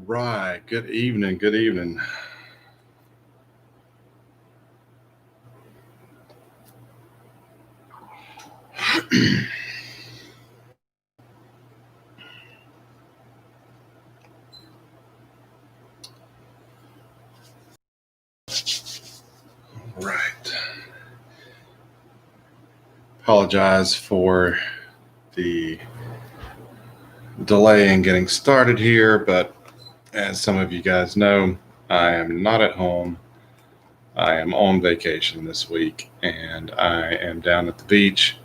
Right. Good evening. Good evening. Right. Apologize for the delay in getting started here, but as some of you guys know, I am not at home. I am on vacation this week, and I am down at the beach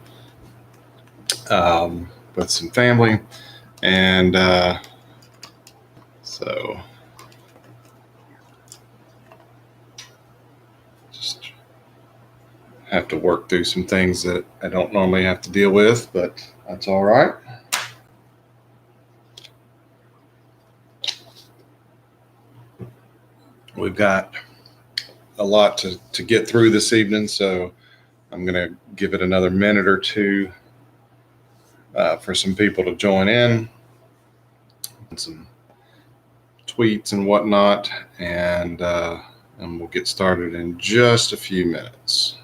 with some family, and so just have to work through some things that I don't normally have to deal with, but that's all right. We've got a lot to get through this evening, so I'm going to give it another minute or two for some people to join in, and some tweets and whatnot, and we'll get started in just a few minutes.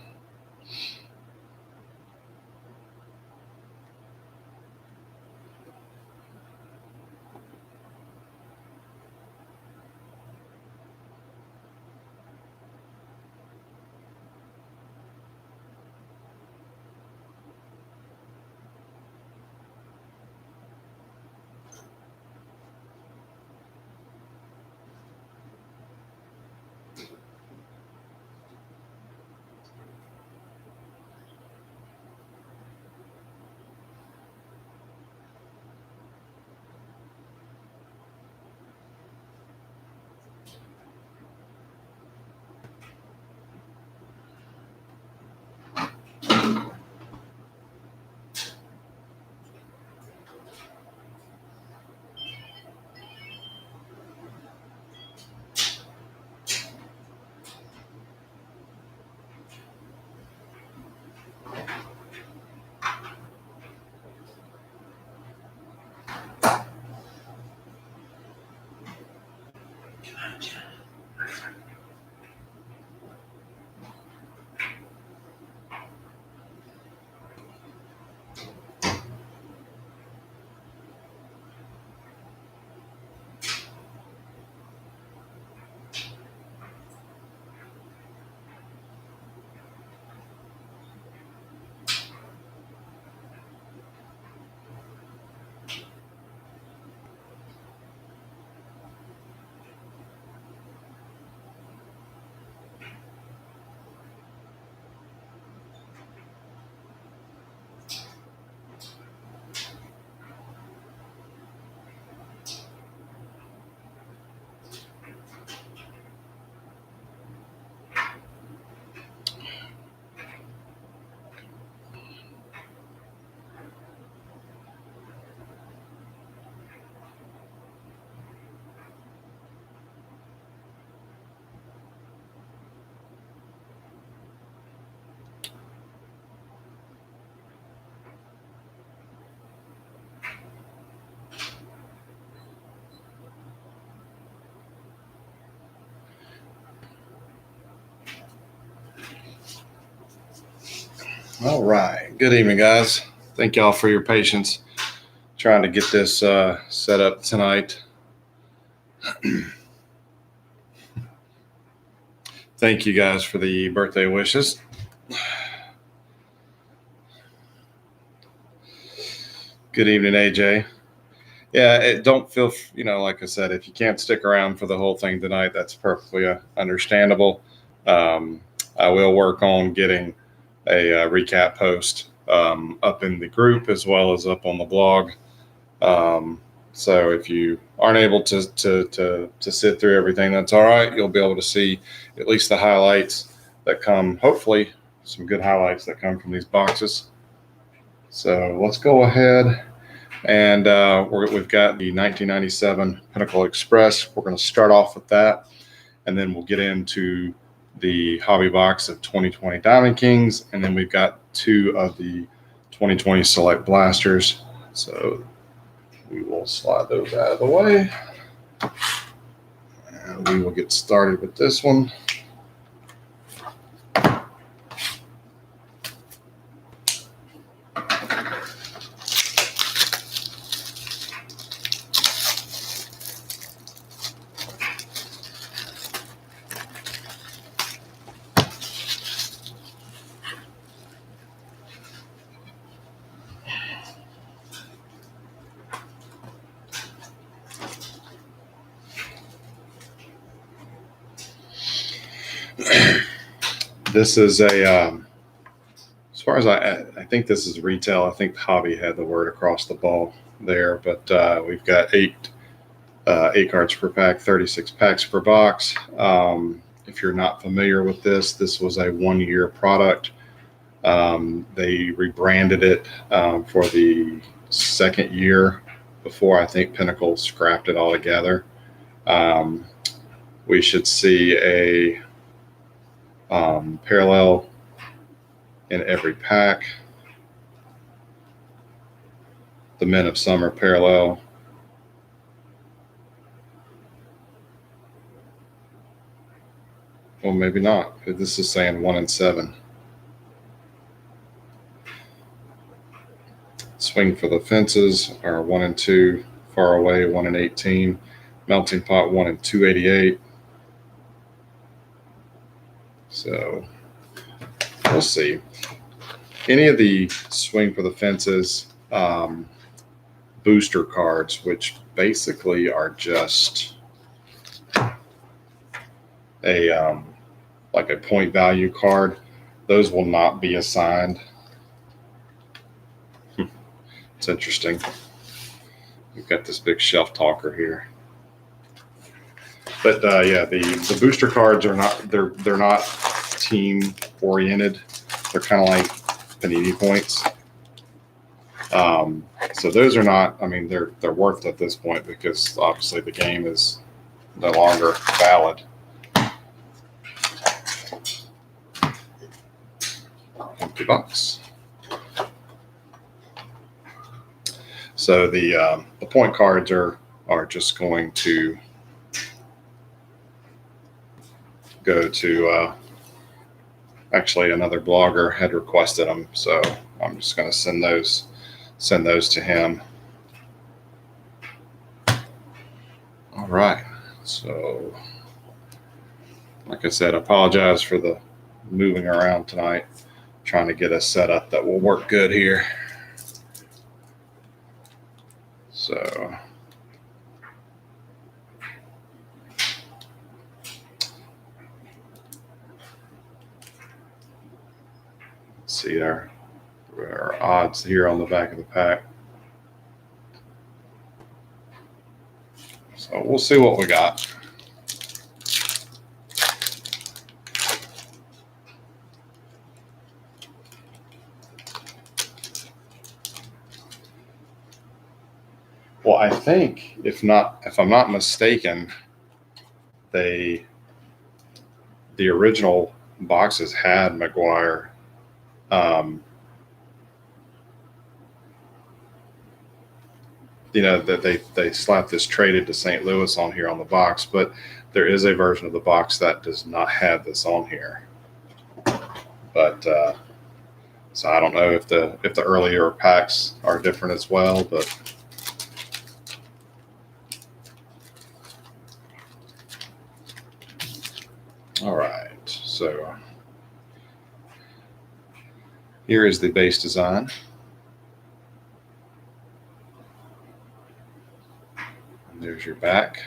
All right. Good evening, guys. Thank y'all for your patience trying to get this set up tonight. Thank you guys for the birthday wishes. Good evening, AJ. Yeah, don't feel, like I said, if you can't stick around for the whole thing tonight, that's perfectly understandable. I will work on getting a recap post up in the group as well as up on the blog. So if you aren't able to sit through everything, that's all right. You'll be able to see at least the highlights that come, hopefully some good highlights that come from these boxes. So let's go ahead. And we've got the 1997 Pinnacle Express. We're going to start off with that, and then we'll get into the hobby box of 2020 Diamond Kings, and then we've got two of the 2020 Select Blasters. So we will slide those out of the way. And we will get started with this one. This is a, as far as I think this is retail. I think Hobby had the word across the ball there, but we've got eight cards per pack, 36 packs per box. If you're not familiar with this was a 1-year product. They rebranded it for the second year before I think Pinnacle scrapped it altogether. We should see a parallel in every pack. The Men of Summer parallel. Well, maybe not. This is saying 1 and 7. Swing for the Fences are 1 and 2. Far Away 1 and 18. Melting Pot 1 and 288. So we'll see. Any of the Swing for the Fences booster cards, which basically are just a like a point value card, those will not be assigned. It's interesting. We've got this big shelf talker here. But yeah, the booster cards are not, they're not team oriented. They're kind of like Panini points. So those are not, I mean, they're worth it at this point because obviously the game is no longer valid. Empty box. So the point cards are just going to go to actually another blogger had requested them, so I'm just going to send those to him. All right. So like I said, I apologize for the moving around tonight, trying to get a setup that will work good here. So let's see, there are odds here on the back of the pack. So we'll see what we got. Well, I think if I'm not mistaken, the original boxes had McGuire. That they slapped this traded to St. Louis on here on the box, but there is a version of the box that does not have this on here. But so I don't know if the earlier packs are different as well, but all right. So here is the base design. There's your back.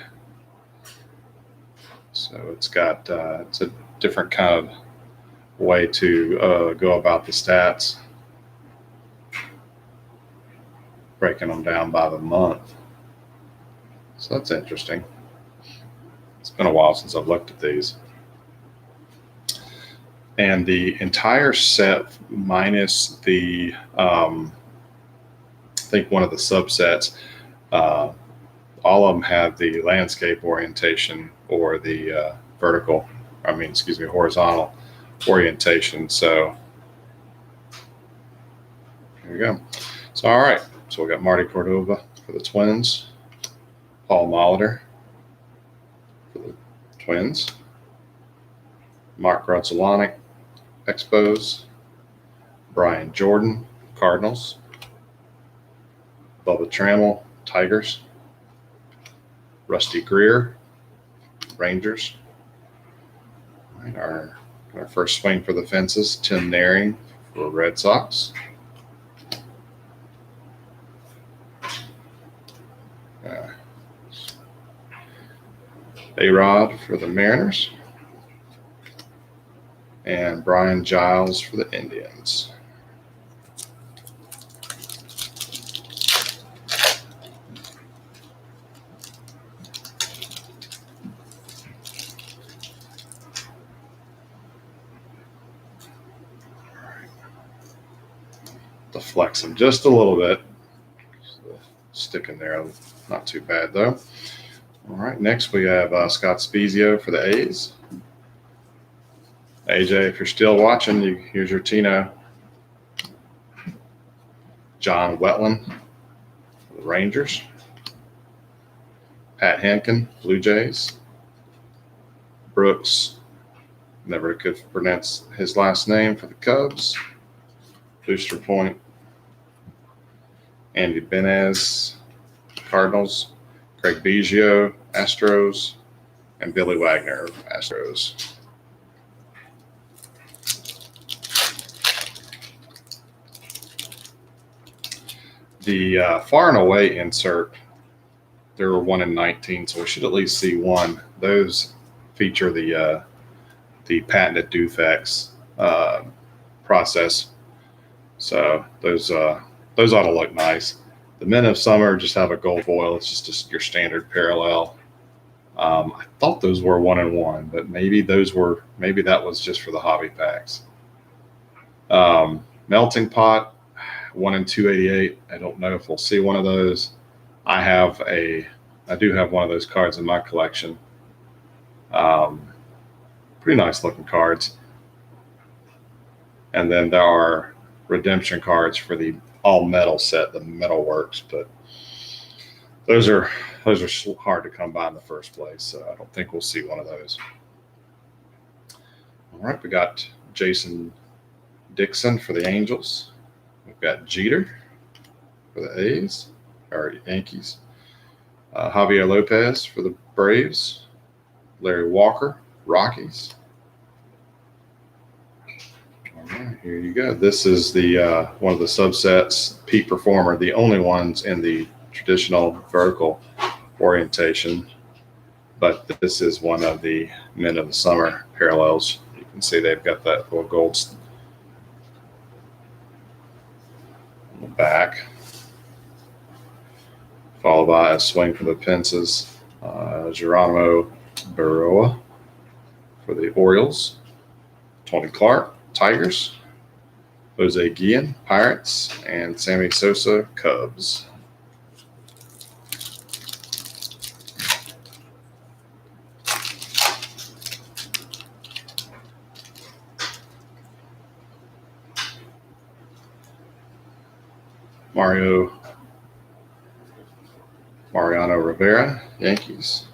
So it's got it's a different kind of way to go about the stats, breaking them down by the month. So that's interesting. It's been a while since I've looked at these. And the entire set minus the I think one of the subsets, all of them have the landscape orientation or the horizontal orientation. So here we go. So, all right. So we got Marty Cordova for the Twins, Paul Molitor for the Twins. Mark Grutzolonic, Expos. Brian Jordan, Cardinals. Bubba Trammell, Tigers. Rusty Greer, Rangers. All right, our first swing for the fences, Tim Naring for Red Sox. A-Rod for the Mariners. And Brian Giles for the Indians. To flex them just a little bit. Stick in there, not too bad though. All right, next we have Scott Spezio for the A's. AJ, if you're still watching, here's your Tino. John Wetland for the Rangers. Pat Henkin, Blue Jays. Brooks, never could pronounce his last name, for the Cubs. Booster Point. Andy Benez, Cardinals. Craig Biggio, Astros. And Billy Wagner, Astros. The far and away insert, there were 1 in 19, so we should at least see one. Those feature the patented defects process, so those ought to look nice. The Men of Summer just have a gold foil. It's just your standard parallel. I thought those were 1 in 1, but maybe that was just for the hobby packs. Melting Pot, 1 in 288. I don't know if we'll see one of those. I do have one of those cards in my collection. Pretty nice looking cards. And then there are redemption cards for the all metal set, the Metal Works, but those are hard to come by in the first place, so I don't think we'll see one of those. All right, we got Jason Dixon for the Angels. We've got Jeter for the A's, or Yankees. Javier Lopez for the Braves. Larry Walker, Rockies. All right, here you go. This is the one of the subsets, Peak Performer, the only ones in the traditional vertical orientation. But this is one of the Men of the Summer parallels. You can see they've got that little gold on the back, followed by a swing for the fences. Geronimo Barroa for the Orioles. Tony Clark, Tigers. Jose Guillen, Pirates. And Sammy Sosa, Cubs. Mariano Rivera, Yankees.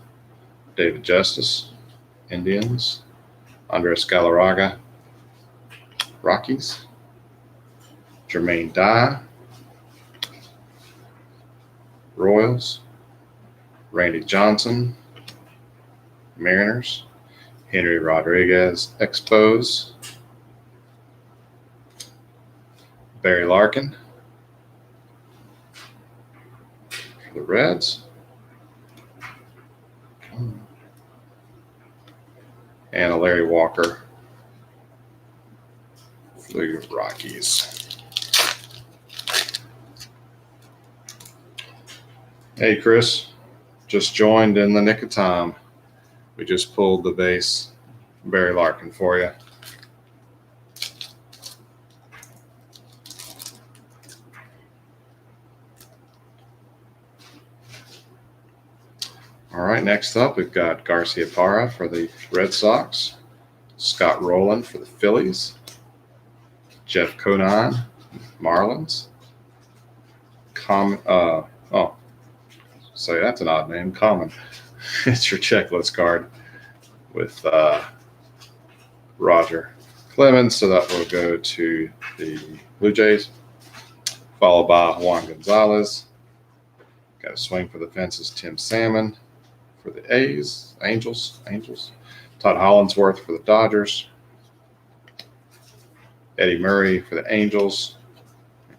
David Justice, Indians. Andres Galarraga, Rockies. Jermaine Dye, Royals. Randy Johnson, Mariners. Henry Rodriguez, Expos. Barry Larkin for the Reds. And a Larry Walker for the Rockies. Hey, Chris, just joined in the nick of time. We just pulled the base Barry Larkin for you. All right, next up, we've got Garcia Parra for the Red Sox, Scott Rowland for the Phillies, Jeff Conine, Marlins. So that's an odd name, Common. It's your checklist card. with Roger Clemens. So that will go to the Blue Jays, followed by Juan Gonzalez. Got a swing for the fences, Tim Salmon for the Angels. Todd Hollinsworth for the Dodgers. Eddie Murray for the Angels.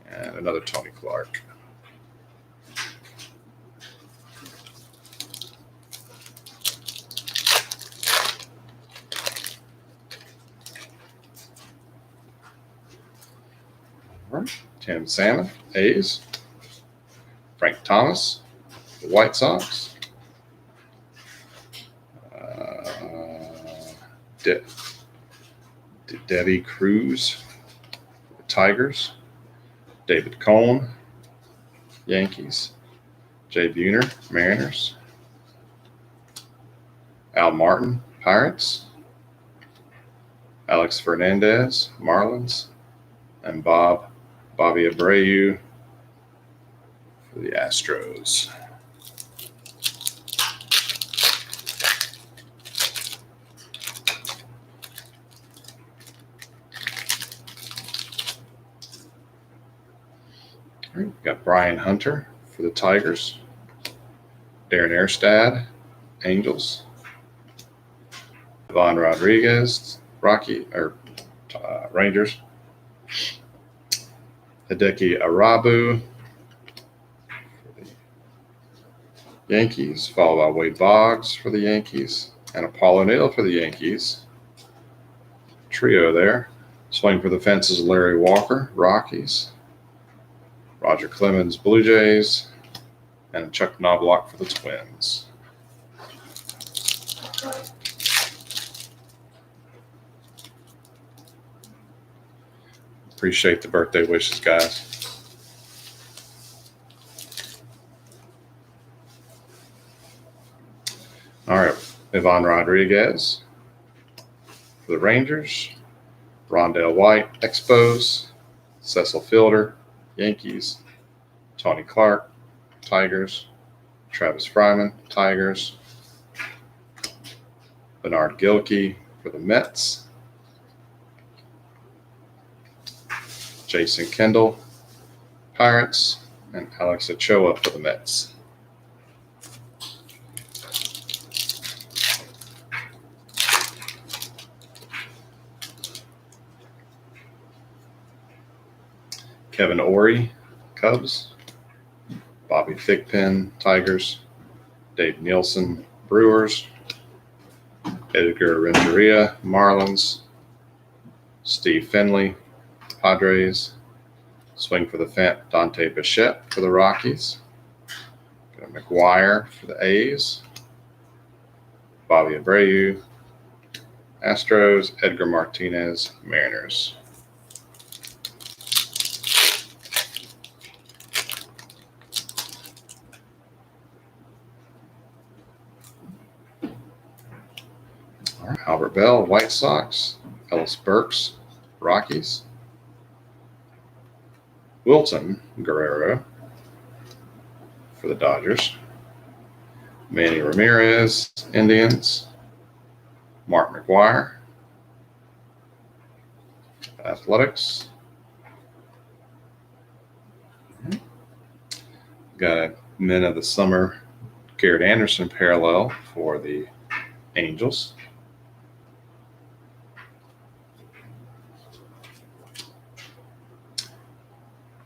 And another Tony Clark. Tim Salmon, A's. Frank Thomas, the White Sox. Debbie Cruz, the Tigers. David Cone, Yankees. Jay Buhner, Mariners. Al Martin, Pirates. Alex Fernandez, Marlins. And Bobby Abreu for the Astros. All right, we've got Brian Hunter for the Tigers. Darren Erstad, Angels. Ivan Rodriguez, Rangers. Hideki Arabu for the Yankees, followed by Wade Boggs for the Yankees, and a Paul O'Neill for the Yankees. Trio there. Swing for the fences, Larry Walker, Rockies. Roger Clemens, Blue Jays, and Chuck Knobloch for the Twins. Appreciate the birthday wishes, guys. All right, Ivan Rodriguez for the Rangers. Rondell White, Expos. Cecil Fielder, Yankees. Tony Clark, Tigers. Travis Fryman, Tigers. Bernard Gilkey for the Mets. Jason Kendall, Pirates, and Alex Ochoa for the Mets. Kevin Ory, Cubs. Bobby Thigpen, Tigers. Dave Nielsen, Brewers. Edgar Renteria, Marlins. Steve Finley, Padres. Swing for the Dante Bichette for the Rockies. Got McGuire for the A's. Bobby Abreu, Astros. Edgar Martinez, Mariners. All right, Albert Bell, White Sox. Ellis Burks, Rockies. Wilton Guerrero for the Dodgers. Manny Ramirez, Indians. Mark McGuire, Athletics. Got a Men of the Summer Garrett Anderson parallel for the Angels.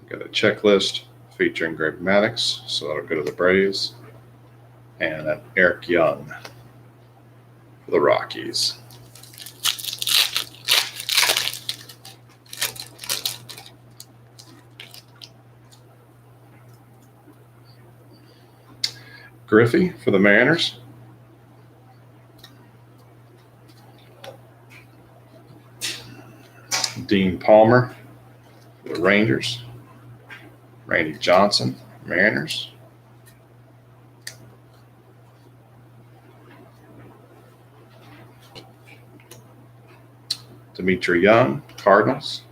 Got a checklist featuring Greg Maddux, so that'll go to the Braves, and an Eric Young for the Rockies. Griffey for the Mariners. Dean Palmer for the Rangers. Randy Johnson, Mariners. Dimitri Young, Cardinals.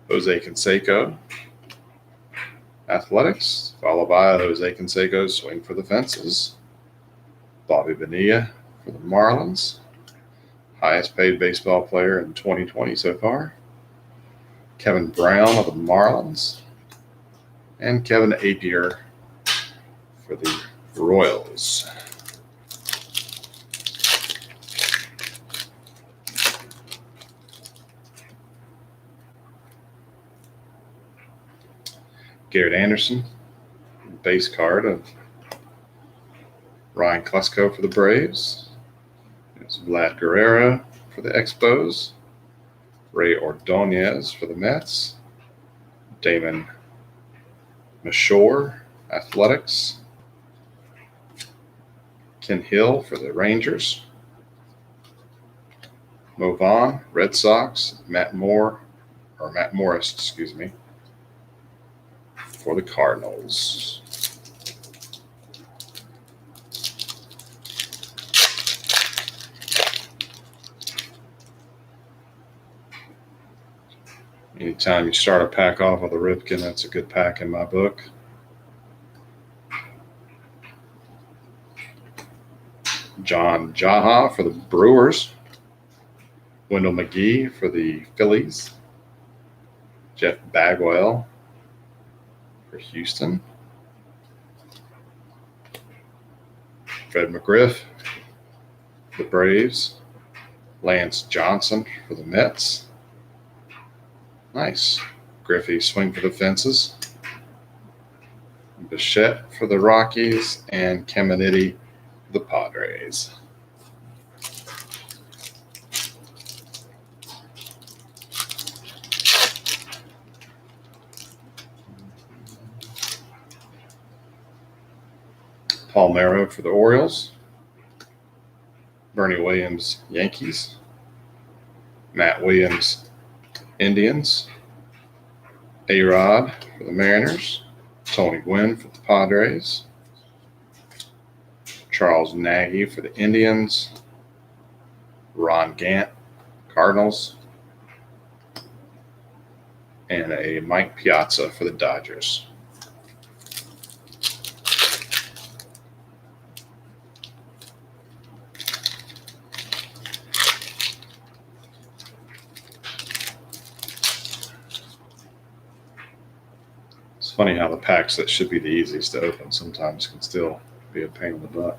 Jose Canseco, Athletics, followed by Jose Canseco's swing for the fences. Bobby Bonilla for the Marlins. highest paid baseball player in 2020 so far. Kevin Brown of the Marlins. And Kevin Apier for the Royals. Garrett Anderson, base card of Ryan Klesko for the Braves. There's Vlad Guerrero for the Expos. Ray Ordonez for the Mets. Damon Mashore, Athletics. Ken Hill for the Rangers. Mo Vaughn, Red Sox. Matt Morris, for the Cardinals. Anytime you start a pack off with a Ripken, that's a good pack in my book. John Jaha for the Brewers. Wendell McGee for the Phillies. Jeff Bagwell for Houston. Fred McGriff for the Braves. Lance Johnson for the Mets. Nice. Griffey swing for the fences. Bichette for the Rockies. And Caminiti for the Padres. Palmeiro for the Orioles. Bernie Williams, Yankees. Matt Williams, Indians. A-Rod for the Mariners. Tony Gwynn for the Padres. Charles Nagy for the Indians. Ron Gant, Cardinals. And a Mike Piazza for the Dodgers. It's funny how the packs that should be the easiest to open sometimes can still be a pain in the butt.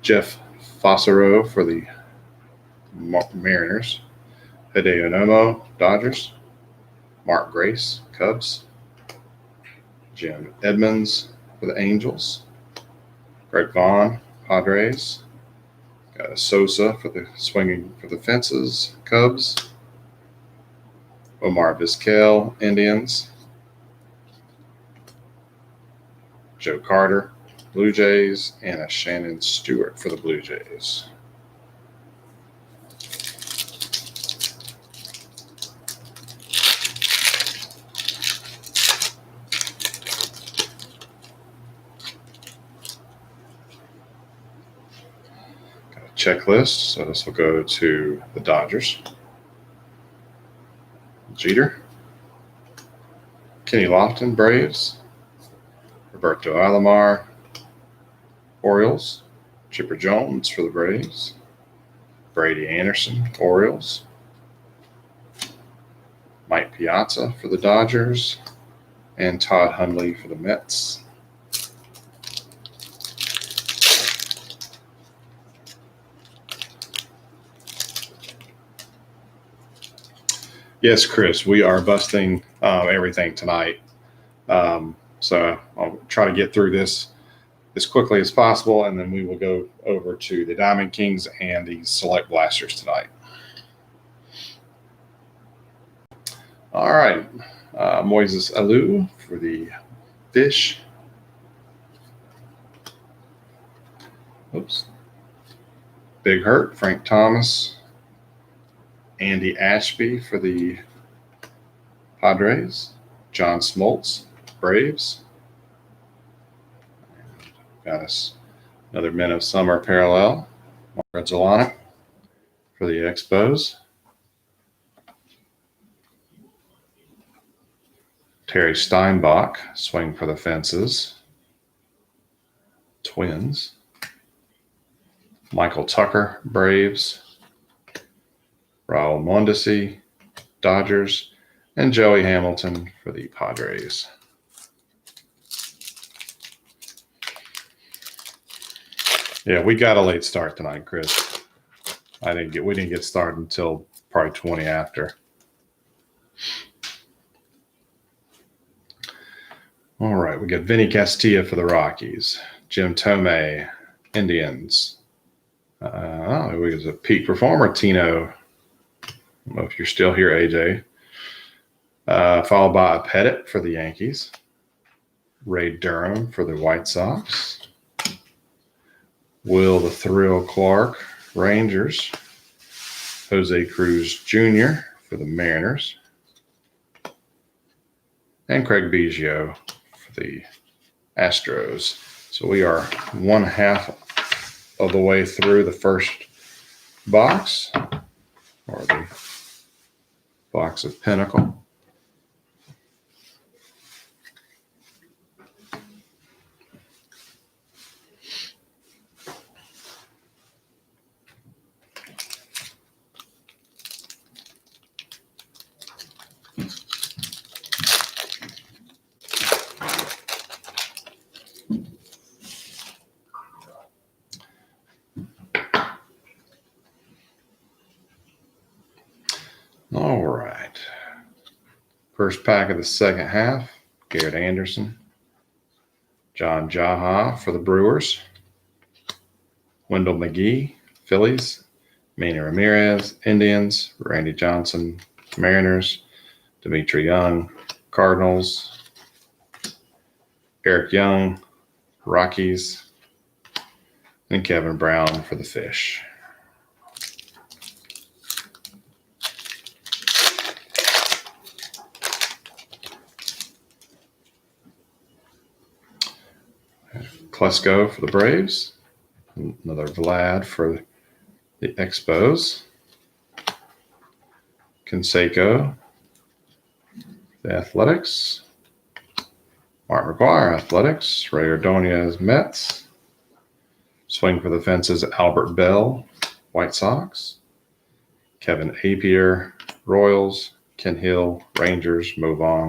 Jeff Fossero for the Mariners. Hideo Nomo, Dodgers. Mark Grace, Cubs. Jim Edmonds for the Angels. Greg Vaughn, Padres. Got a Sosa for the swinging for the fences, Cubs. Omar Vizquel, Indians. Joe Carter, Blue Jays, and a Shannon Stewart for the Blue Jays. Got a checklist, so this will go to the Dodgers. Jeter. Kenny Lofton, Braves. Roberto Alomar, Orioles. Chipper Jones for the Braves. Brady Anderson, Orioles. Mike Piazza for the Dodgers. And Todd Hundley for the Mets. Yes, Chris, we are busting everything tonight. So I'll try to get through this as quickly as possible, and then we will go over to the Diamond Kings and the Select Blasters tonight. All right. Moises Alou for the Fish. Oops. Big Hurt, Frank Thomas. Andy Ashby for the Padres. John Smoltz, Braves. Got us another Men of Summer parallel. Mark Zelana for the Expos. Terry Steinbach, swing for the fences. Twins. Michael Tucker, Braves. Raul Mondesi, Dodgers. And Joey Hamilton for the Padres. Yeah, we got a late start tonight, Chris. We didn't get started until probably 20 after. All right, we got Vinny Castilla for the Rockies. Jim Tomei, Indians. It was a peak performer, Tino. I don't know if you're still here, AJ. Followed by a Pettit for the Yankees. Ray Durham for the White Sox. Will the Thrill Clark, Rangers. Jose Cruz Jr. for the Mariners. And Craig Biggio for the Astros. So we are one half of the way through the first box, or the box of Pinnacle. All right. First pack of the second half, Garrett Anderson. John Jaha for the Brewers. Wendell McGee, Phillies. Manny Ramirez, Indians. Randy Johnson, Mariners. Dimitri Young, Cardinals. Eric Young, Rockies. And Kevin Brown for the Fish. Klesko for the Braves. Another Vlad for the Expos. Canseco, the Athletics. Mark McGuire, Athletics. Ray Ordonez, Mets. Swing for the fences, Albert Bell, White Sox. Kevin Apier, Royals. Ken Hill, Rangers. Move on.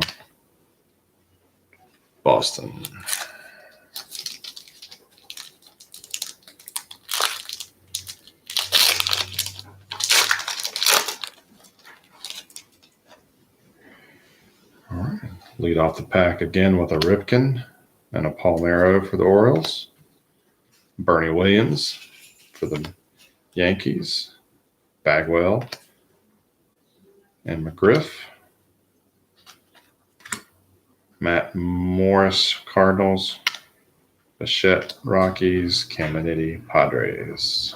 Boston. All right. Lead off the pack again with a Ripken and a Palmeiro for the Orioles. Bernie Williams for the Yankees. Bagwell and McGriff. Matt Morris, Cardinals. Bichette, Rockies. Caminiti, Padres.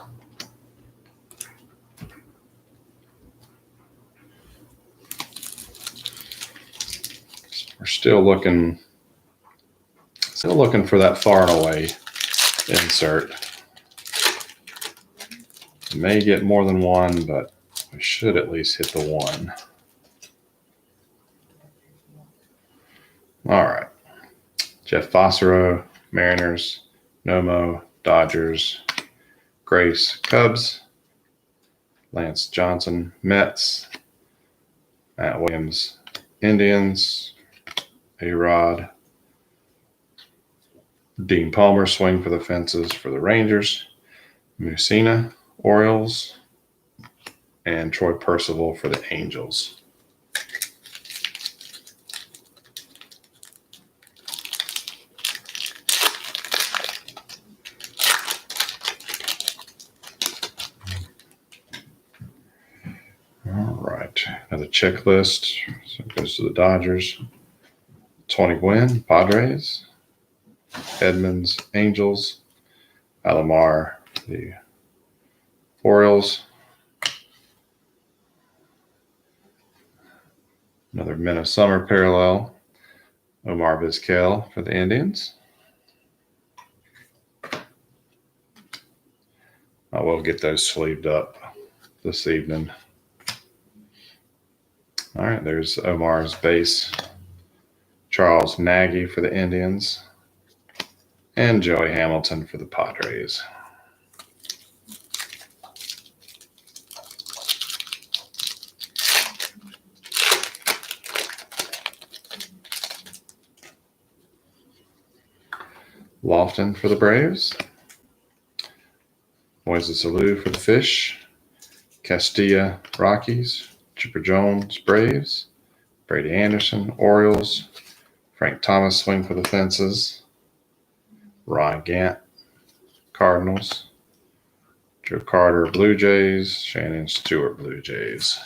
We're still looking for that far and away insert. We may get more than one, but we should at least hit the one. All right. Jeff Fossero, Mariners. Nomo, Dodgers. Grace, Cubs. Lance Johnson, Mets. Matt Williams, Indians. A-Rod. Dean Palmer, swing for the fences for the Rangers. Mussina, Orioles. And Troy Percival for the Angels. All right. Another checklist. So it goes to the Dodgers. Tony Gwynn, Padres. Edmonds, Angels. Alomar, the Orioles. Another Minnesota Summer parallel. Omar Vizquel for the Indians. I will get those sleeved up this evening. All right, there's Omar's base. Charles Nagy for the Indians. And Joey Hamilton for the Padres. Lofton for the Braves. Moises Alou for the Fish. Castilla, Rockies. Chipper Jones, Braves. Brady Anderson, Orioles. Frank Thomas, swing for the fences. Ron Gant, Cardinals. Joe Carter, Blue Jays. Shannon Stewart, Blue Jays.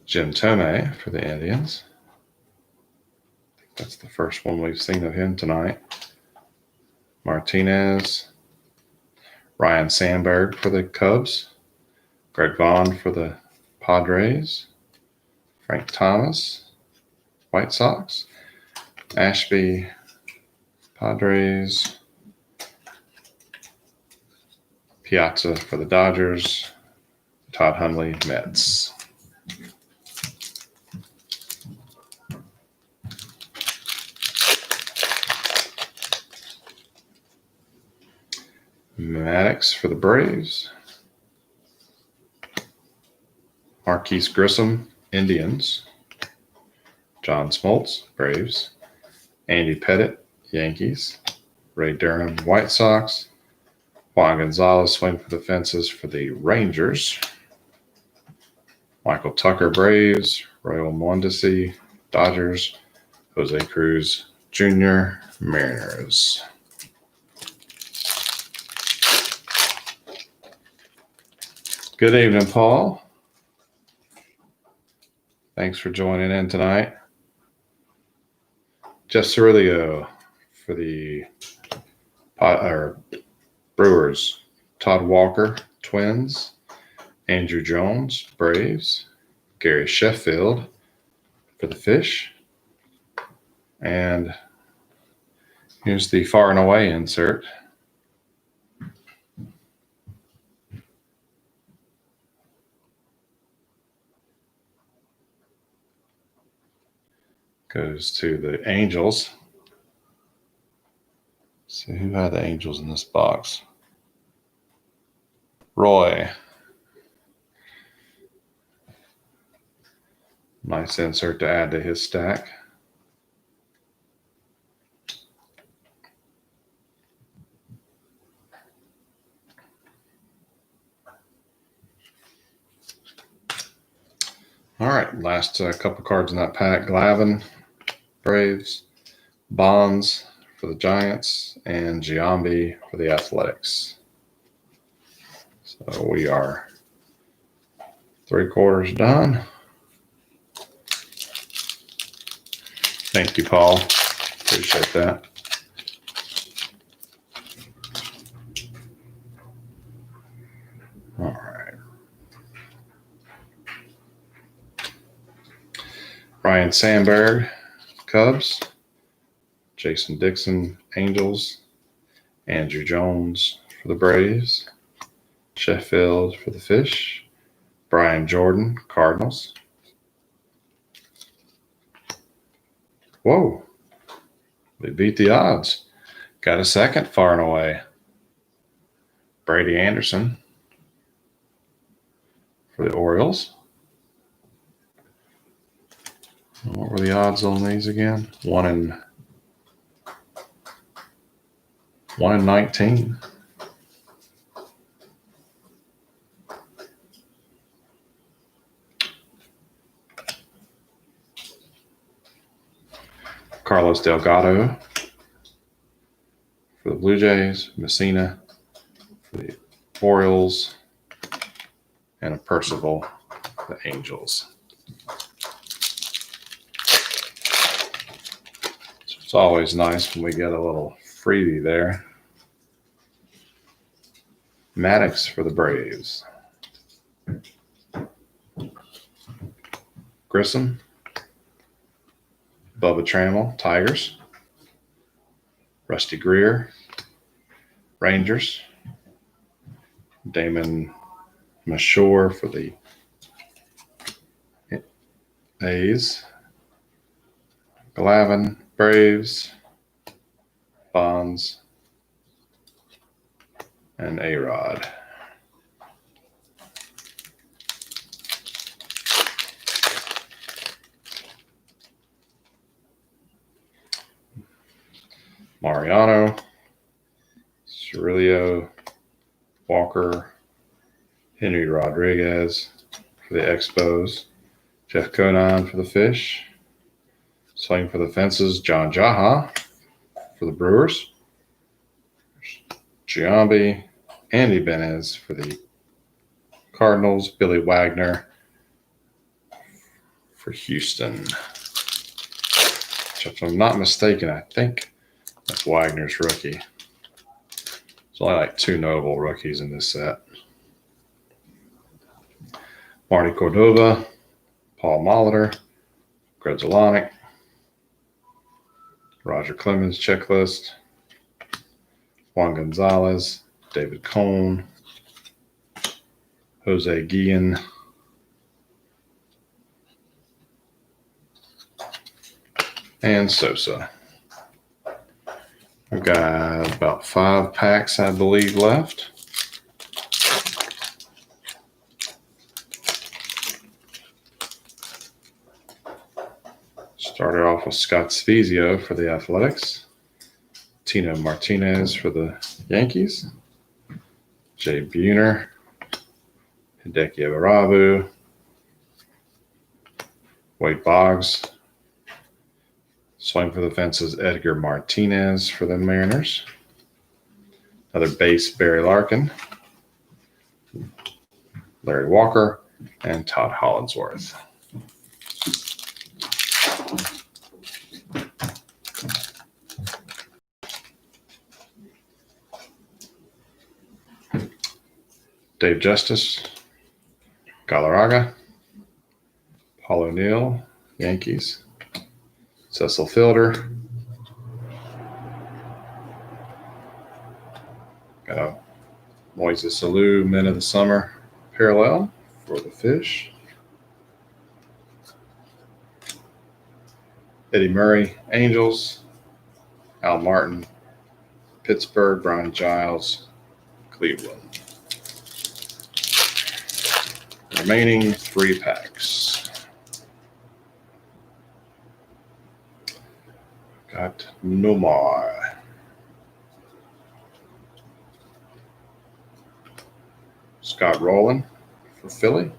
Jim Thome for the Indians. I think that's the first one we've seen of him tonight. Martinez. Ryan Sandberg for the Cubs. Greg Vaughn for the Padres. Frank Thomas, White Sox. Ashby, Padres. Piazza for the Dodgers. Todd Hundley, Mets. Maddox for the Braves. Marquise Grissom, Indians. John Smoltz, Braves. Andy Pettit, Yankees. Ray Durham, White Sox. Juan Gonzalez, swing for the fences for the Rangers. Michael Tucker, Braves. Royal Mondesi, Dodgers. Jose Cruz Jr., Mariners. Good evening, Paul. Thanks for joining in tonight. Jeff Cirilio for the Brewers. Todd Walker, Twins. Andrew Jones, Braves. Gary Sheffield for the Fish. And here's the far and away insert. Goes to the Angels. See who had the Angels in this box. Roy. Nice insert to add to his stack. All right, last couple cards in that pack. Glavine, Braves. Bonds for the Giants. And Giambi for the Athletics. So we are 3/4 done. Thank you, Paul. Appreciate that. All right. Ryan Sandberg, Cubs. Jason Dixon, Angels. Andrew Jones for the Braves. Sheffield for the Fish. Brian Jordan, Cardinals. Whoa. We beat the odds. Got a second far and away. Brady Anderson for the Orioles. What were the odds on these again? 1 in 19. Carlos Delgado for the Blue Jays. Messina for the Orioles. And a Percival for the Angels. So it's always nice when we get a little freebie there. Maddox for the Braves. Grissom. Bubba Trammell, Tigers. Rusty Greer, Rangers. Damon Mashore for the A's. Glavine, Braves. Bonds. And A-Rod. Mariano, Cirillo, Walker, Henry Rodriguez for the Expos, Jeff Conan for the Fish, swing for the fences, John Jaha for the Brewers, Giambi, Andy Benez for the Cardinals, Billy Wagner for Houston. If I'm not mistaken, I think that's Wagner's rookie. There's only like 2 notable rookies in this set. Marty Cordova, Paul Molitor, Gredzolonic, Roger Clemens checklist, Juan Gonzalez, David Cone, Jose Guillen, and Sosa. I've got about 5 packs, I believe, left. Started off with Scott Sfizio for the Athletics, Tino Martinez for the Yankees, Jay Buhner, Hideki Irabu, Wade Boggs, swing for the fences, Edgar Martinez for the Mariners, another base, Barry Larkin, Larry Walker, and Todd Hollinsworth. Dave Justice, Galarraga, Paul O'Neill, Yankees, Cecil Fielder, got a Moises Alou, Men of the Summer parallel for the Fish, Eddie Murray, Angels, Al Martin, Pittsburgh, Brian Giles, Cleveland. Remaining 3 packs. Got Nomar, Scott Rowland for Philly,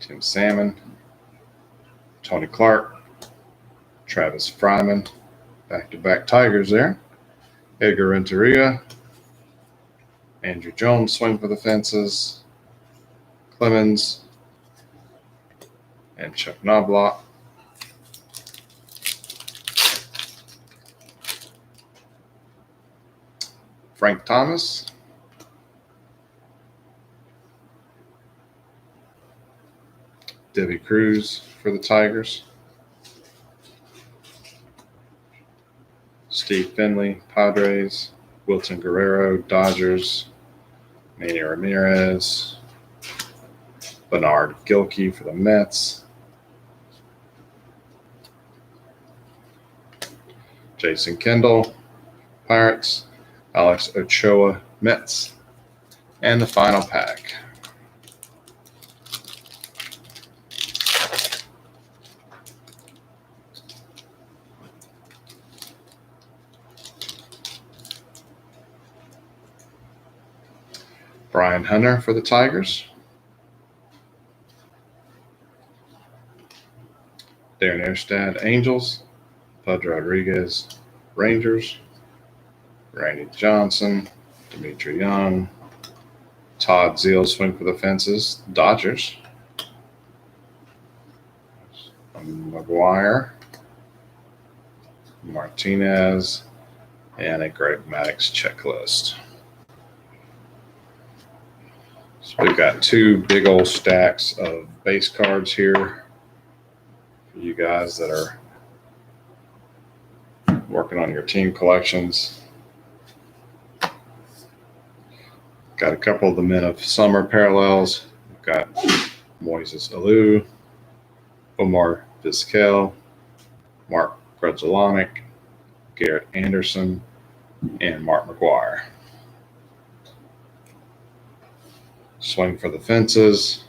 Tim Salmon, Tony Clark, Travis Fryman, back-to-back Tigers there, Edgar Renteria, Andrew Jones, swing for the fences, Clemens, and Chuck Knobloch. Frank Thomas, Debbie Cruz for the Tigers, Steve Finley, Padres, Wilton Guerrero, Dodgers, Manny Ramirez, Bernard Gilkey for the Mets, Jason Kendall, Pirates, Alex Ochoa, Mets, and the final pack. Brian Hunter for the Tigers, Darren Erstad, Angels, Bud Rodriguez, Rangers, Randy Johnson, Dimitri Young, Todd Zeal, swing for the fences, Dodgers, McGuire, Martinez, and a Greg Maddux checklist. So we've got 2 big old stacks of base cards here for you guys that are working on your team collections. Got a couple of the Men of Summer parallels. We've got Moises Alou, Omar Vizquel, Mark Gredzolonic, Garrett Anderson, and Mark McGuire. Swing for the fences,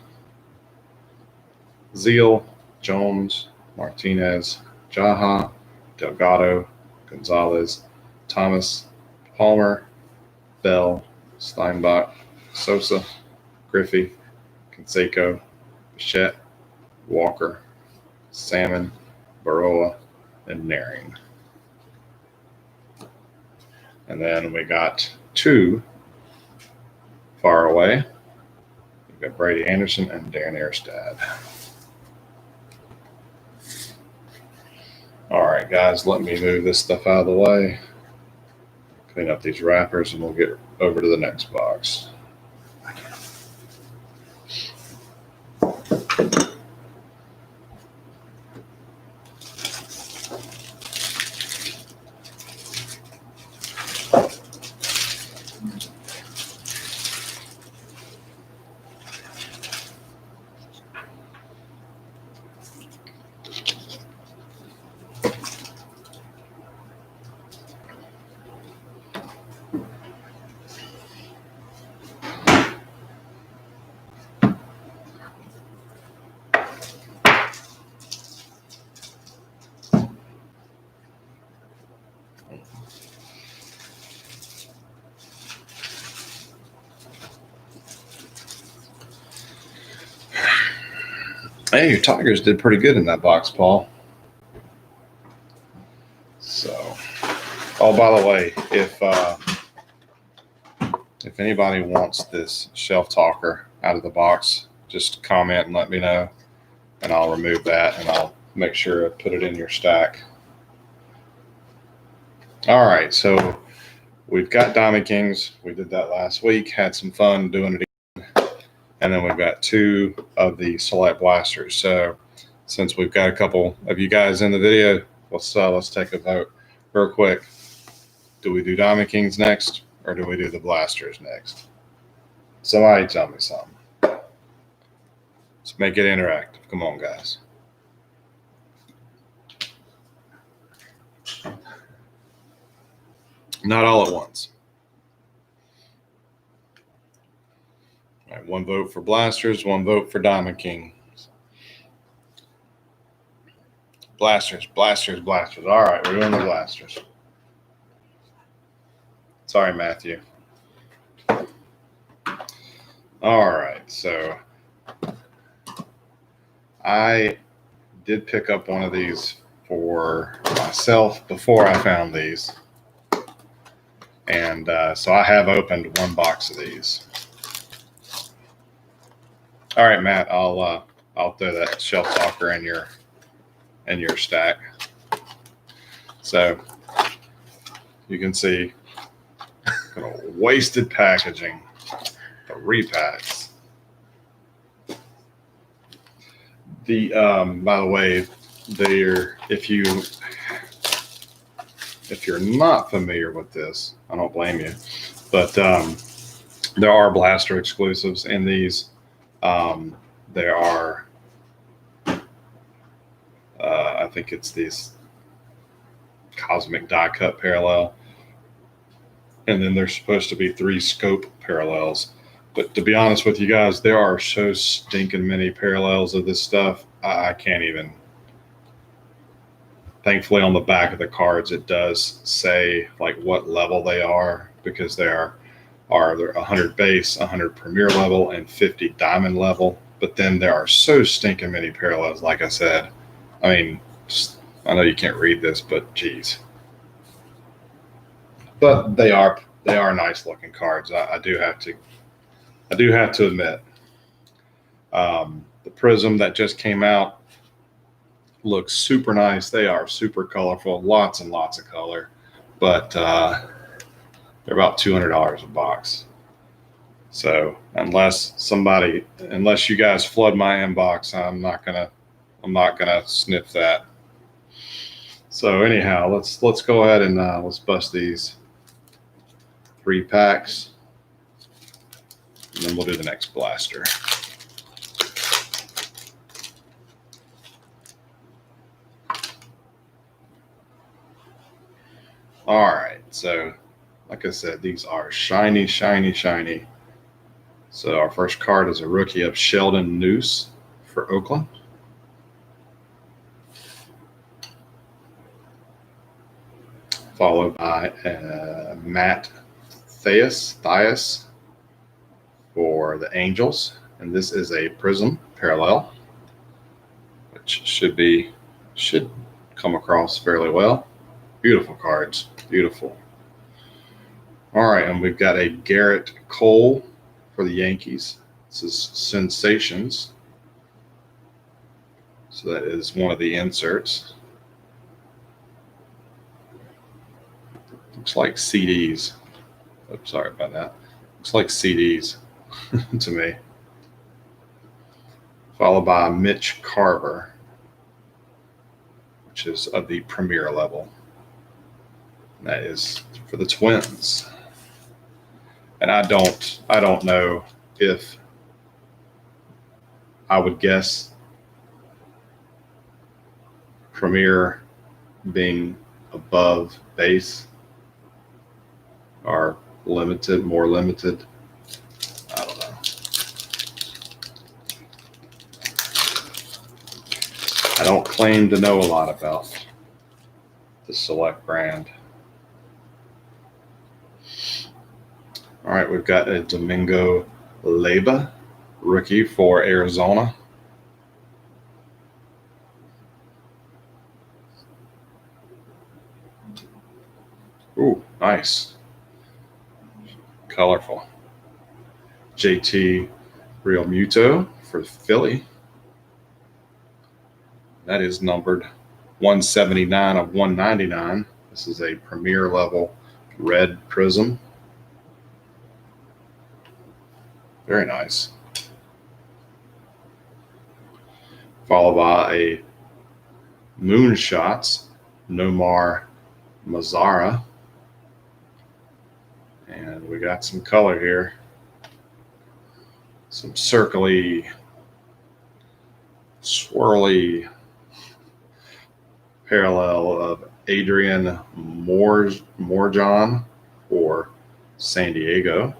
Zeal, Jones, Martinez, Jaha, Delgado, Gonzalez, Thomas, Palmer, Bell, Steinbach, Sosa, Griffey, Canseco, Bichette, Walker, Salmon, Baroa, and Naring. And then we got 2 far away. We've got Brady Anderson and Darren Erstad. All right, guys, let me move this stuff out of the way. Clean up these wrappers, and we'll get over to the next box. Hey, your Tigers did pretty good in that box, Paul. So, oh, by the way, if anybody wants this shelf talker out of the box, just comment and let me know, and I'll remove that, and I'll make sure I put it in your stack. All right, so we've got Diamond Kings. We did that last week, had some fun doing it again. And then we've got 2 of the Select Blasters. So since we've got a couple of you guys in the video, let's take a vote real quick. Do we do Diamond Kings next, or do we do the Blasters next? Somebody tell me something. Let's make it interactive. Come on, guys. Not all at once. All right, 1 vote for Blasters, 1 vote for Diamond Kings. Blasters, Blasters, Blasters. All right, we're doing the Blasters. Sorry, Matthew. All right, so I did pick up one of these for myself before I found these. And so I have opened 1 box of these. All right, Matt, I'll throw that shelf talker in your stack. So you can see wasted packaging, the repacks. The by the way, if you're not familiar with this, I don't blame you, but there are Blaster exclusives in these. There are, I think it's these Cosmic Die Cut parallel, and then there's supposed to be 3 scope parallels. But to be honest with you guys, there are so stinking many parallels of this stuff. I can't even. Thankfully, on the back of the cards, it does say like what level they are, because there are 100 base, 100 premier level, and 50 diamond level. But then there are so stinking many parallels. Like I said, I mean, I know you can't read this, but geez. But they are nice looking cards. I do have to admit. The Prism that just came out looks super nice. They are super colorful, lots and lots of color, but they're about $200 a box. So unless you guys flood my inbox, I'm not gonna sniff that. So anyhow, let's go ahead and let's bust these 3 packs, and then we'll do the next blaster. All right, so like I said, these are shiny, shiny, shiny. So our first card is a rookie of Sheldon Noose for Oakland. followed by Matt Thias for the Angels. And this is a prism parallel, which should come across fairly well. Beautiful cards, beautiful. All right, and we've got a Gerrit Cole for the Yankees. This is Sensations. So that is one of the inserts. Looks like CDs. Oops, sorry about that. Looks like CDs to me. Followed by Mitch Carver, which is of the premier level. And that is for the Twins. And I don't know if I would guess premier being above base or limited, more limited. I don't know. I don't claim to know a lot about the Select brand. All right, we've got a Domingo Leyba, rookie for Arizona. Ooh, nice. Colorful. JT Realmuto for Philly. That is numbered 179 of 199. This is a premier level red prism. Very nice. Followed by a Moonshots Nomar Mazara. And we got some color here. Some circly, swirly parallel of Adrian Morjon for San Diego.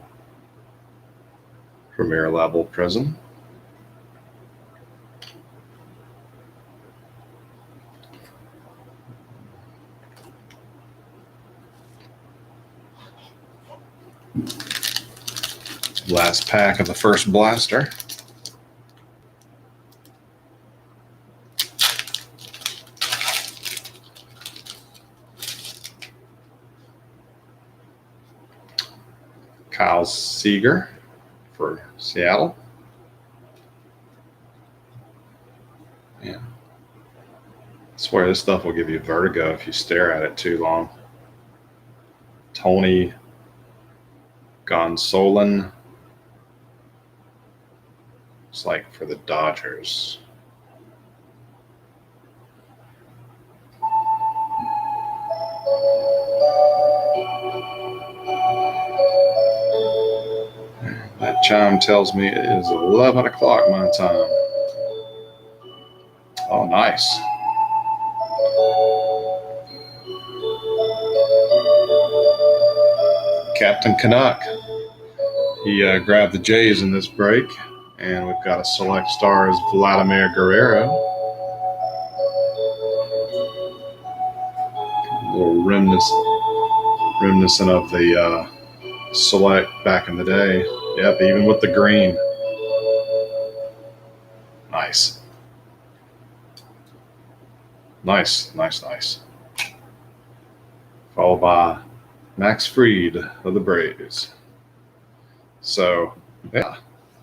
Premier level prism. Last pack of the first blaster. Kyle Seager for Seattle. Yeah. I swear this stuff will give you vertigo if you stare at it too long. Tony Gonsolin. It's like for the Dodgers. That chime tells me it is 11 o'clock my time. Oh, nice. Captain Canuck. He grabbed the Jays in this break. And we've got a Select Stars Vladimir Guerrero. A little reminiscent of the Select back in the day. Yep, even with the green. Nice. Nice. Followed by Max Fried of the Braves. So, yeah,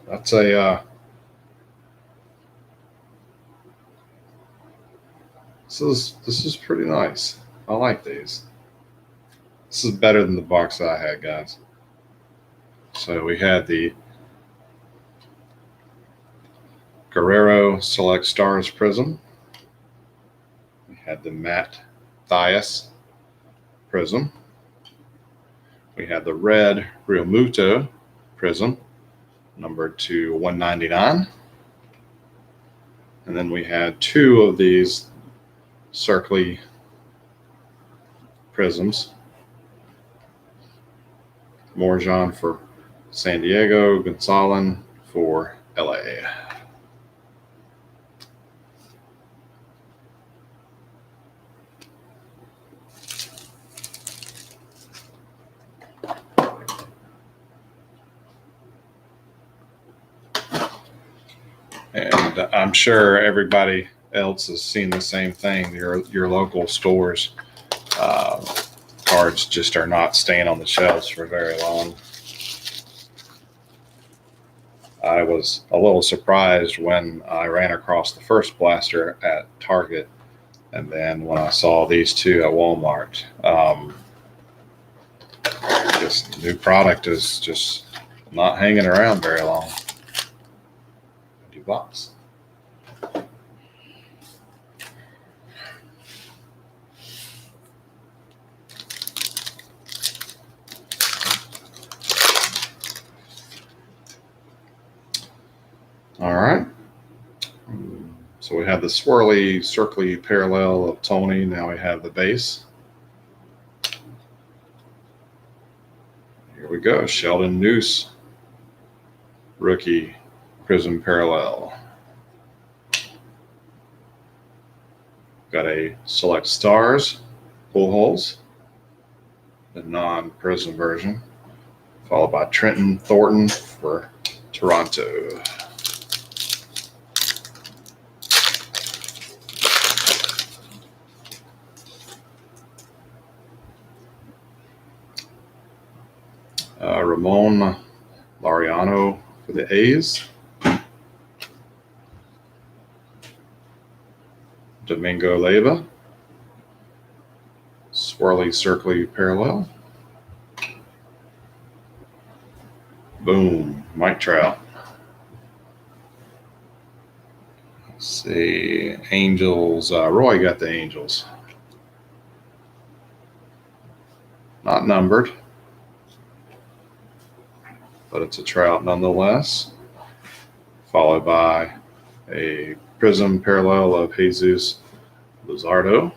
that's a this is pretty nice. I like these. This is better than the box I had, guys. So we had the Guerrero Select Stars Prism. We had the Matt Thias Prism. We had the red Realmuto Prism, numbered to 199. And then we had two of these circly prisms. Morjon for San Diego, Gonsolin for LA. And I'm sure everybody else has seen the same thing. Your local stores, cards just are not staying on the shelves for very long. I was a little surprised when I ran across the first blaster at Target, and then when I saw these two at Walmart. This new product is just not hanging around very long. $50. All right. So we have the swirly, circly parallel of Tony. Now we have the base. Here we go. Sheldon Noose, rookie prism parallel. Got a Select Stars, pull holes, the non-prism version, followed by Trenton Thornton for Toronto. Ramon Laureano for the A's. Domingo Leyva, swirly, circly parallel. Boom, Mike Trout. Let's see, Angels. Roy got the Angels. Not numbered, but it's a Trout nonetheless. Followed by a prism parallel of Jesus Luzardo.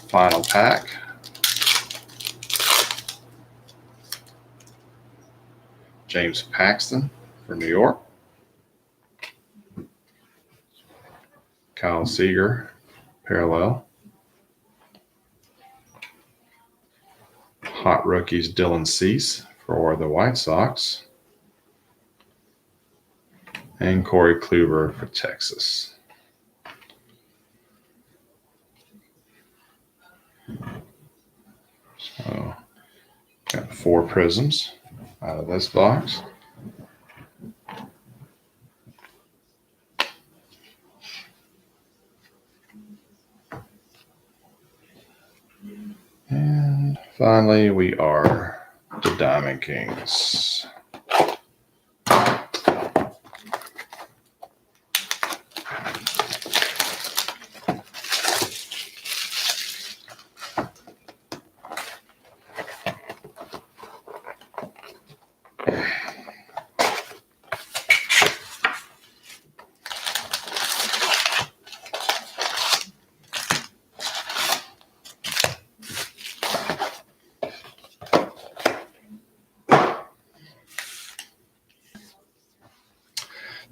Final pack. James Paxton for New York. Kyle Seager, parallel. Hot rookies Dylan Cease for the White Sox. And Corey Kluber for Texas. So, got 4 prisms out of this box. And finally, we are the Diamond Kings.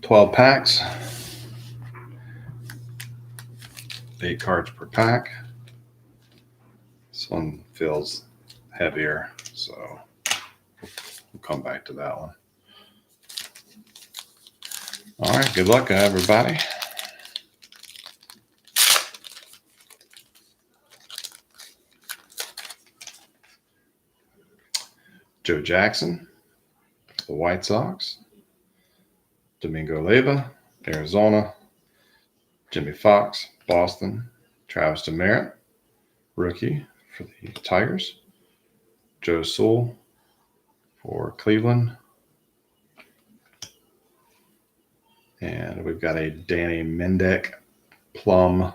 $12 packs, 8 cards per pack. This one feels heavier, so we'll come back to that one. All right, good luck, everybody. Joe Jackson, the White Sox. Domingo Leyva, Arizona. Jimmy Fox, Boston. Travis Demeritte, rookie for the Tigers. Joe Sewell for Cleveland. And we've got a Danny Mendick plum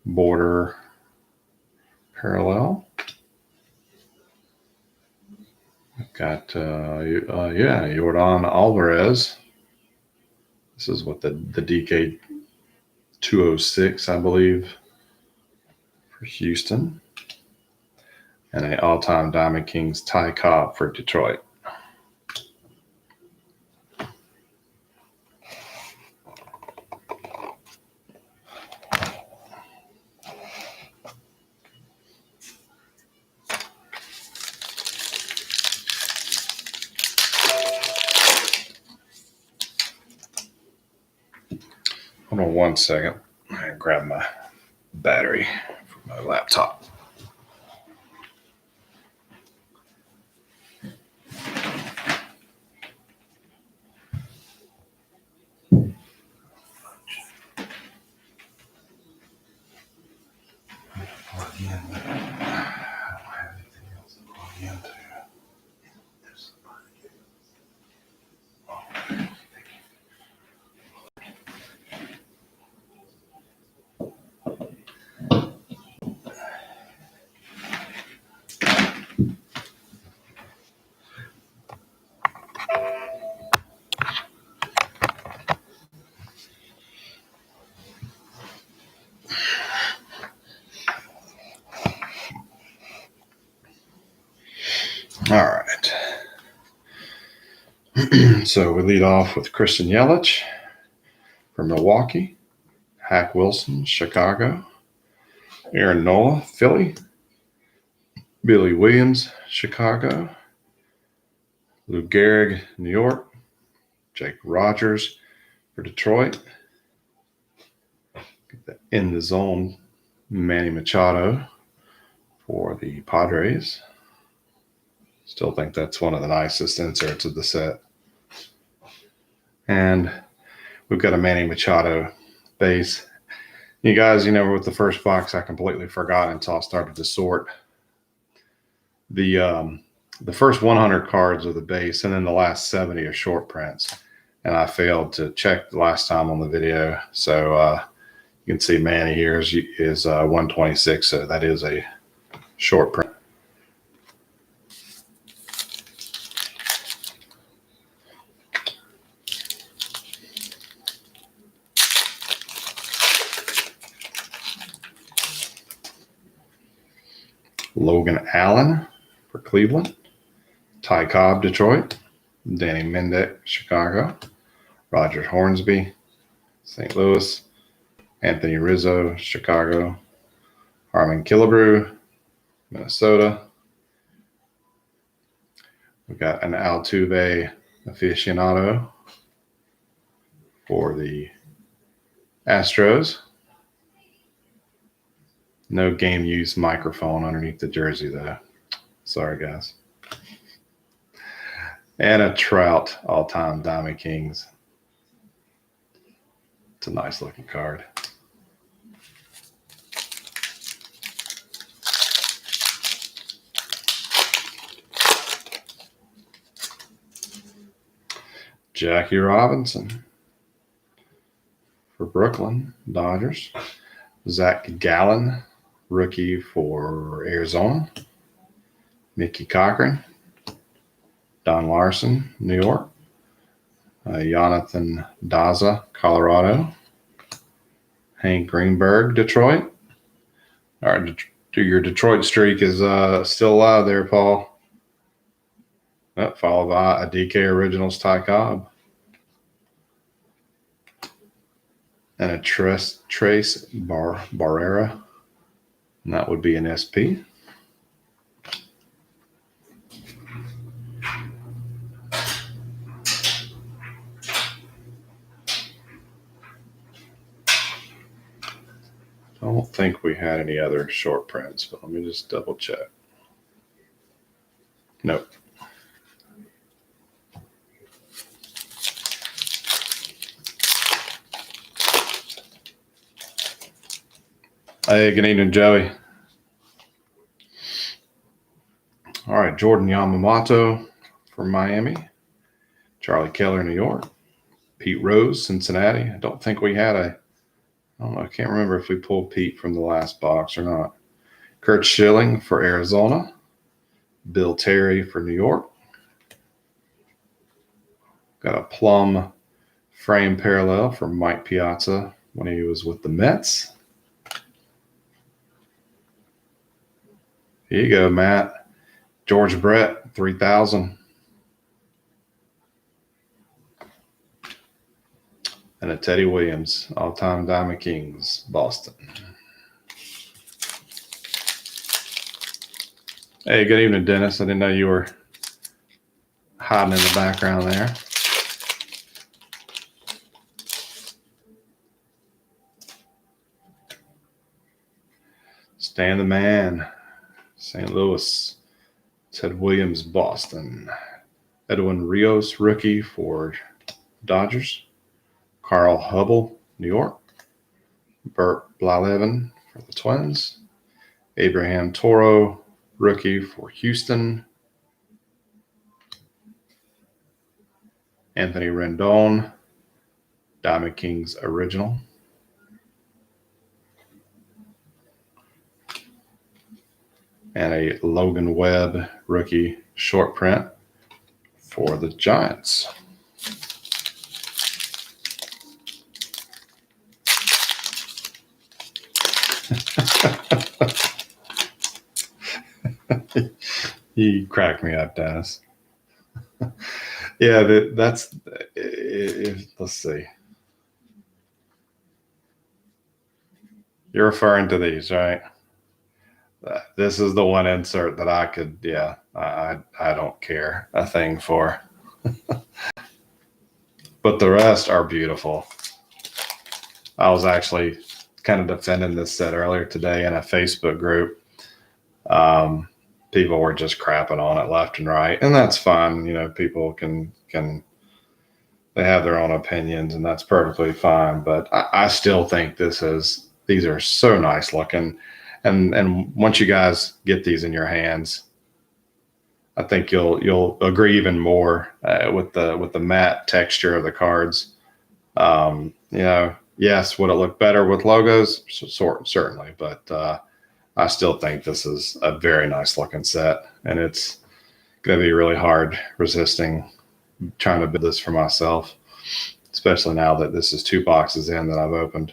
border parallel. We've got, Yordan Alvarez. This is what the DK 206, I believe, for Houston. And an all-time Diamond Kings Ty Cobb for Detroit. Hold on one second. I grab my battery from my laptop. All right. So we lead off with Christian Yelich from Milwaukee, Hack Wilson, Chicago, Aaron Nola, Philly, Billy Williams, Chicago, Lou Gehrig, New York, Jake Rogers for Detroit, in the zone, Manny Machado for the Padres. Still think that's one of the nicest inserts of the set. And we've got a Manny Machado base. You guys, with the first box, I completely forgot until I started to sort the first 100 cards of the base, and then the last 70 are short prints. And I failed to check the last time on the video. So you can see Manny here is 126, so that is a short print. Logan Allen for Cleveland, Ty Cobb, Detroit, Danny Mendick, Chicago, Roger Hornsby, St. Louis, Anthony Rizzo, Chicago, Harmon Killebrew, Minnesota. We've got an Altuve aficionado for the Astros. No game use microphone underneath the jersey, though. Sorry, guys. And a Trout all-time Diamond Kings. It's a nice looking card. Jackie Robinson for Brooklyn Dodgers. Zach Gallen, rookie for Arizona. Mickey Cochran, Don Larson, New York. Jonathan Daza, Colorado. Hank Greenberg, Detroit. All right, your Detroit streak is still alive there, Paul. Followed by a DK Originals Ty Cobb. And a Trace Barrera. And that would be an SP. I don't think we had any other short prints, but let me just double check. Nope. Hey, good evening, Joey. All right, Jordan Yamamoto from Miami. Charlie Keller, New York. Pete Rose, Cincinnati. I don't think we had I don't know. I can't remember if we pulled Pete from the last box or not. Kurt Schilling for Arizona. Bill Terry for New York. Got a plum frame parallel from Mike Piazza when he was with the Mets. Here you go, Matt. George Brett, 3000. And a Teddy Williams, all-time Diamond Kings, Boston. Hey, good evening, Dennis. I didn't know you were hiding in the background there. Stan the Man, St. Louis. Ted Williams, Boston. Edwin Rios, rookie for Dodgers. Carl Hubble, New York. Bert Blyleven for the Twins. Abraham Toro, rookie for Houston. Anthony Rendon, Diamond Kings original. And a Logan Webb rookie short print for the Giants. You cracked me up, Dennis. Yeah, let's see. You're referring to these, right? This is the one insert that I could, I don't care a thing for. But the rest are beautiful. I was actually kind of defending this set earlier today in a Facebook group. People were just crapping on it left and right, and that's fine. People can they have their own opinions, and that's perfectly fine. But I still think these are so nice looking, and once you guys get these in your hands, I think you'll agree even more with the matte texture of the cards. Yes, would it look better with logos? Certainly, but I still think this is a very nice looking set, and it's going to be really hard resisting trying to build this for myself, especially now that this is 2 boxes in that I've opened.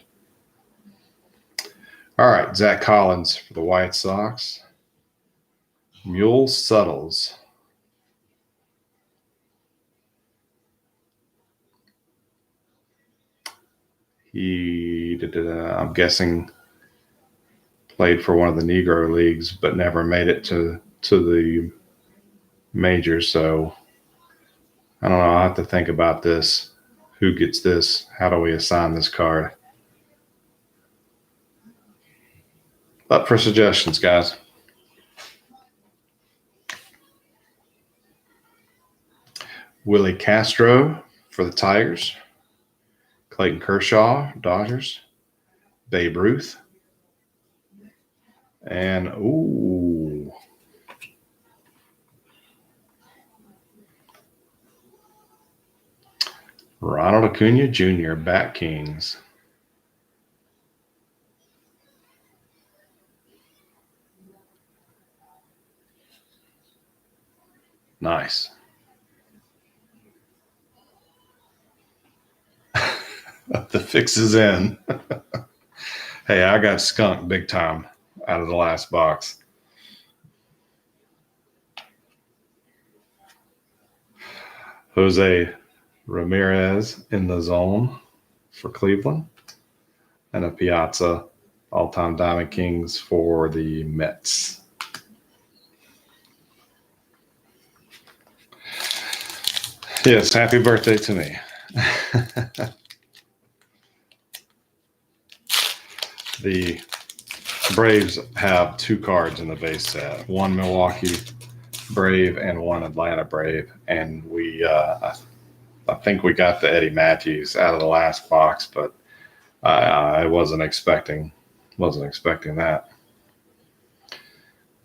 All right, Zach Collins for the White Sox. Mule Suttles. He I'm guessing played for one of the Negro leagues, but never made it to the majors. So I don't know. I'll have to think about this. Who gets this? How do we assign this card? Up for suggestions, guys. Willie Castro for the Tigers. Clayton Kershaw, Dodgers. Babe Ruth. And, Ronald Acuna Jr., Bat Kings. Nice. The fix is in. Hey, I got skunked big time out of the last box. Jose Ramirez in the zone for Cleveland. And a Piazza all-time Diamond Kings for the Mets. Yes, happy birthday to me. The Braves have 2 cards in the base set, 1 Milwaukee Brave and 1 Atlanta Brave. And I think we got the Eddie Matthews out of the last box, but I wasn't expecting that.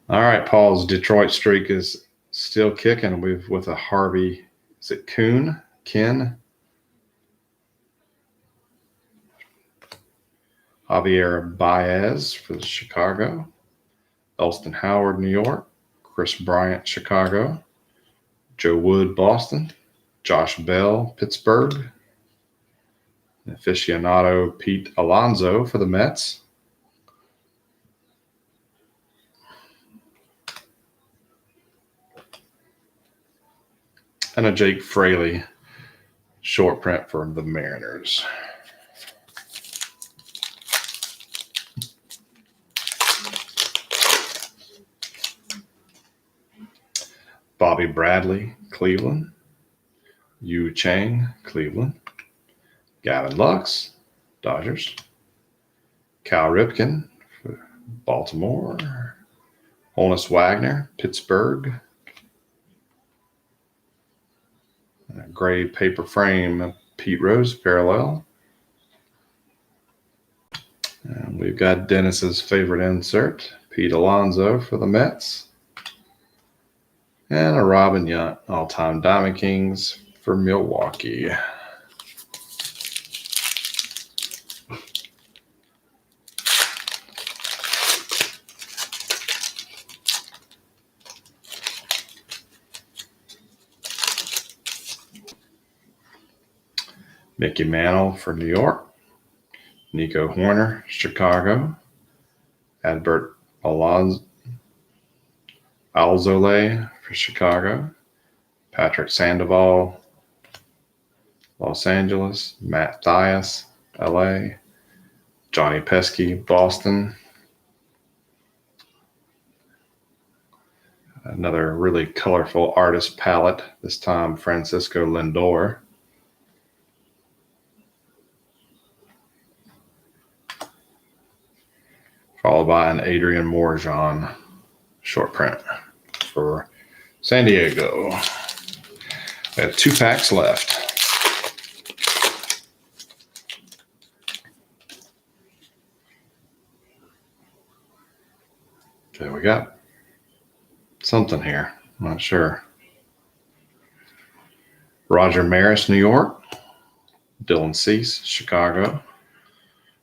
All right, Paul's Detroit streak is still kicking with a Harvey. Is it Ken? Javier Baez for the Chicago. Elston Howard, New York. Chris Bryant, Chicago. Joe Wood, Boston. Josh Bell, Pittsburgh. Aficionado Pete Alonso for the Mets. And a Jake Fraley short print for the Mariners. Bobby Bradley, Cleveland. Yu Chang, Cleveland. Gavin Lux, Dodgers. Cal Ripken for Baltimore. Honus Wagner, Pittsburgh. A gray paper frame, Pete Rose, parallel. And we've got Dennis's favorite insert, Pete Alonso for the Mets. And a Robin Yount, all-time Diamond Kings for Milwaukee. Mickey Mantle for New York. Nico Horner, Chicago. Adbert Alzolay for Chicago. Patrick Sandoval, Los Angeles. Matt Thias, LA. Johnny Pesky, Boston. Another really colorful artist palette, this time Francisco Lindor. Followed by an Adrian Morejon short print for San Diego. We have 2 packs left. Okay, we got something here. I'm not sure. Roger Maris, New York. Dylan Cease, Chicago.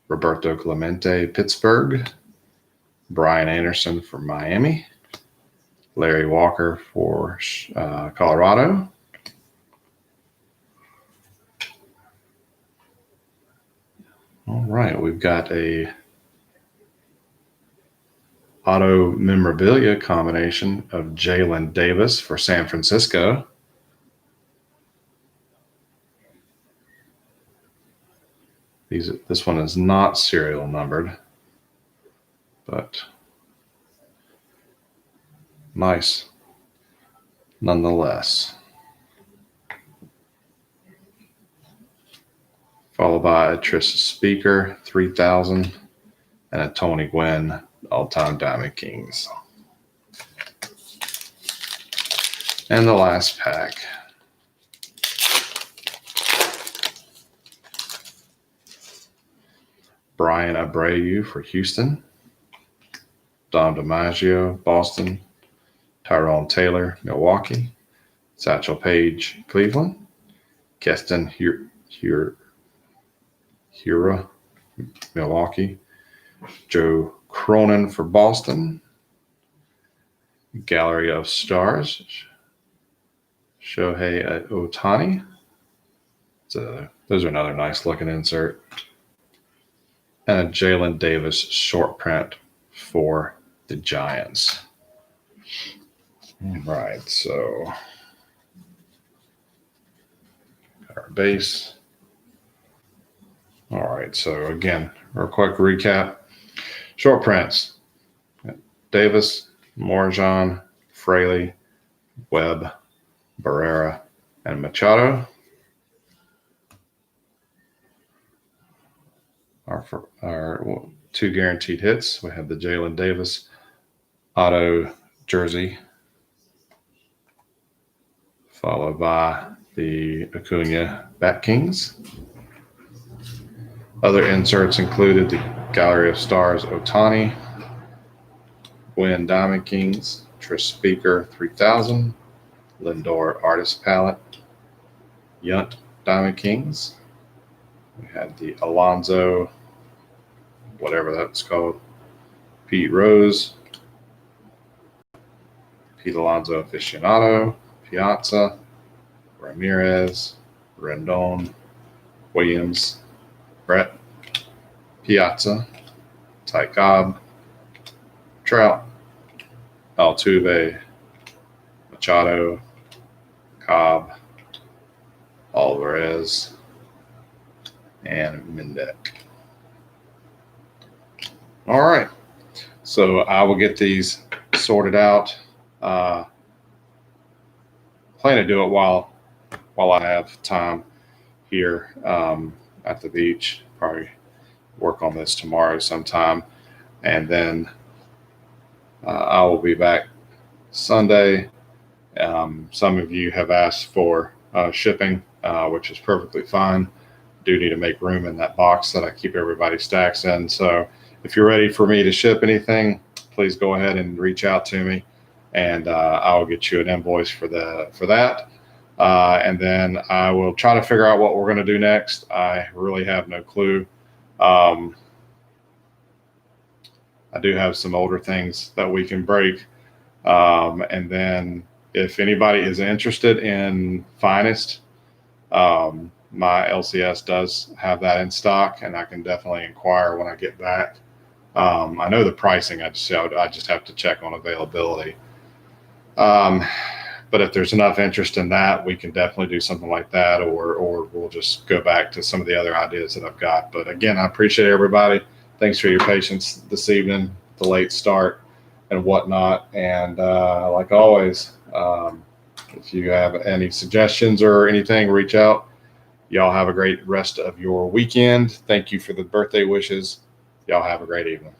Roberto Clemente, Pittsburgh. Brian Anderson for Miami. Larry Walker for Colorado. All right, we've got a auto memorabilia combination of Jalen Davis for San Francisco. This one is not serial numbered, but nice nonetheless. Followed by a Tris Speaker, 3000, and a Tony Gwynn, all-time Diamond Kings. And the last pack. Brian Abreu for Houston. Dom DiMaggio, Boston. Tyrone Taylor, Milwaukee. Satchel Paige, Cleveland. Keston Hura, Milwaukee. Joe Cronin for Boston. Gallery of Stars, Shohei Ohtani. So those are another nice looking insert. And a Jalen Davis short print for the Giants. All right, so got our base. All right, so again, real quick recap. Short prints. Davis, Morejon, Fraley, Webb, Barrera, and Machado. Our 2 guaranteed hits. We have the Jalen Davis auto jersey, followed by the Acuna Bat Kings. Other inserts included the Gallery of Stars Ohtani, Gwynn Diamond Kings, Tris Speaker 3000, Lindor Artist Palette, Yount Diamond Kings. We had the Alonso, whatever that's called, Pete Rose, Pete Alonso Aficionado, Piazza, Ramirez, Rendon, Williams, Brett, Piazza, Ty Cobb, Trout, Altuve, Machado, Cobb, Alvarez, and Mendick. All right, so I will get these sorted out. Plan to do it while I have time here at the beach. Probably work on this tomorrow sometime, And then I will be back Sunday. Some of you have asked for shipping, which is perfectly fine. Do need to make room in that box that I keep everybody's stacks in. So if you're ready for me to ship anything, please go ahead and reach out to me, and I'll get you an invoice for that. And then I will try to figure out what we're going to do next. I really have no clue. I do have some older things that we can break. And then if anybody is interested in Finest, my LCS does have that in stock, and I can definitely inquire when I get back. I know the pricing. I just have to check on availability. But if there's enough interest in that, we can definitely do something like that, or we'll just go back to some of the other ideas that I've got. But again, I appreciate everybody. Thanks for your patience this evening, the late start and whatnot. And like always, if you have any suggestions or anything, reach out. Y'all have a great rest of your weekend. Thank you for the birthday wishes. Y'all have a great evening.